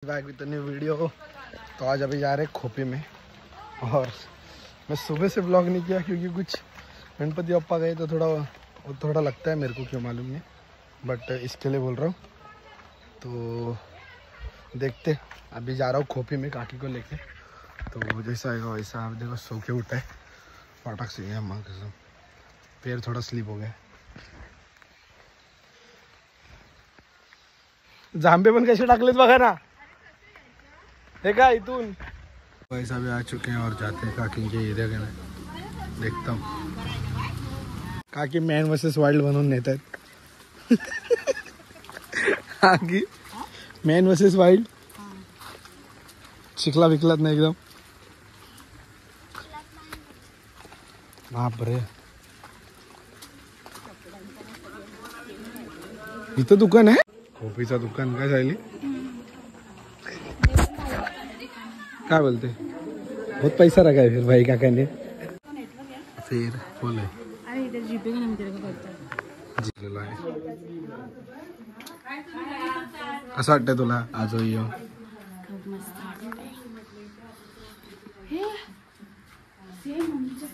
Back विद new video. तो आज अभी जा रहे खोपी में, और मैं सुबह से ब्लॉग नहीं किया क्योंकि कुछ गणपति बप्पा गए तो थोड़ा लगता है मेरे को, क्यों मालूम नहीं, बट इसके लिए बोल रहा हूँ। तो देखते, अभी जा रहा हूँ खोपी में काकी को लेके। तो जैसा आएगा वैसा। आप देखो सो के उठा है पटाख से, माँ कसम पैर थोड़ा स्लिप हो गया। जांबे पण कसे टाकलेत बघा ना, हे का इथून पैसा भी आ चुके हैं और जाते हैं काकी के एरिया के में। देखता हूँ काकी मॅन वर्सेस वाइल्ड बनवून नेत आहेत। काकी मॅन वर्सेस वाइल्ड शिकला विकलात ना एकदम। बापरे, इथं दुकान आहे खोपीचा दुकान काय झाली, क्या बोलते बहुत पैसा रखा है फिर भाई काका ने, फिर बोले अरे इधर जीपे का नाम तेरे को पता है कसं वाटतंय तुला आज येऊन? खूप मस्त वाटतंय। हे सेम मम्मीच्या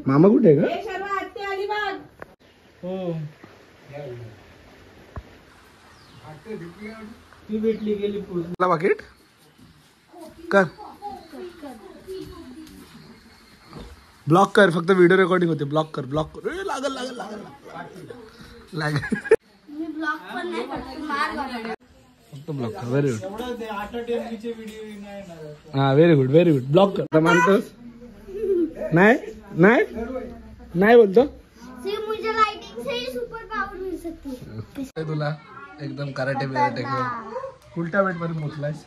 मामा कुठे आहे का? हो ती भेटली गेली तुला बाकेट कर, ब्लॉक कर, फक्त व्हिडिओ रेकॉर्डिंग होते, ब्लॉक कर, ब्लॉक कर। लागल लागल लागल लागल, मी ब्लॉग पण नाही करत, मार बघा फक्त ब्लॉक कर। व्हेरी गुड, हा very good very good, block कर। मानतोस? नाही नाही नाही बोलतो सिर्फ मुझे लाइटिंग से ही सुपर पावर मिल सकती है। तुला एकदम कराटे बिराटे घेऊन उलट्या वेट पर्यंत पोहोचलायस,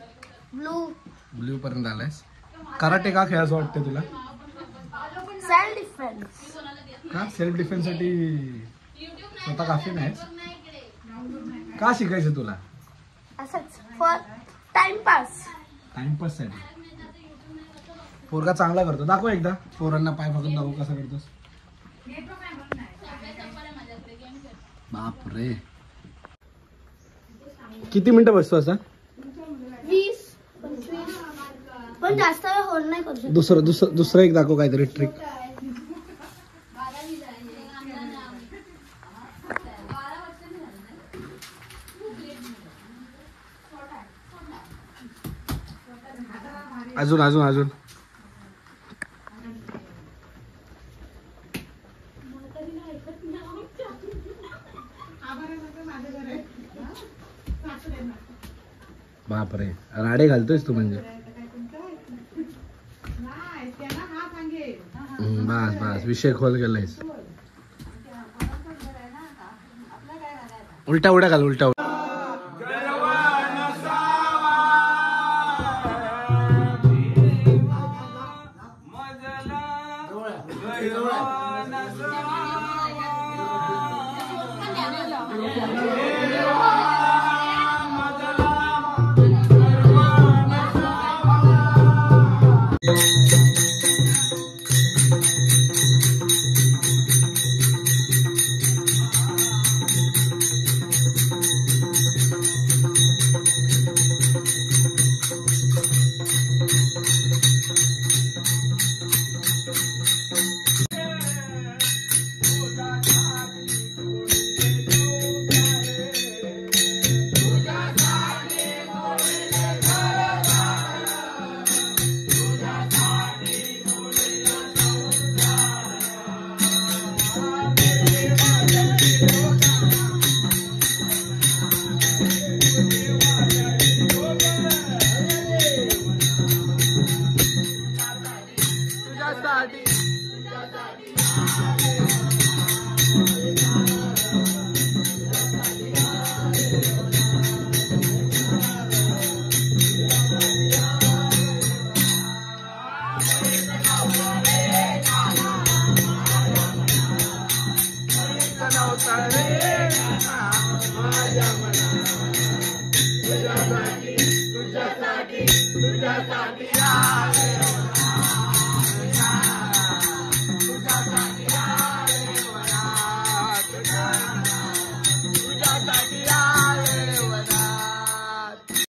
ब्ल्यू पर्यंत आलायस। कराटे का खेळायचं वाटतं तुला? सेल्फ डिफेन्स का सेल्फ डिफेन्स साठी स्वतः काफी नाही का शिकायचं तुला? असंच फॉर टाइमपास। टाइमपास साठी। पोरगा चांगला करतो, दाखव एकदा पोरांना पाय पकडून दाखव कसा करतोस। बाप रे, किती मिनिटं बसतो असा? 20-25 पण जास्त वेळ होल्ड नाही करू शकत। दुसरं एक दाखव काहीतरी ट्रिक। अजून अजून अजून बापरे, राडे घालतोयस तू म्हणजे। बस बस, विषय खोल गेलायस। उलटा उड्या घाल, उलटा उड्या।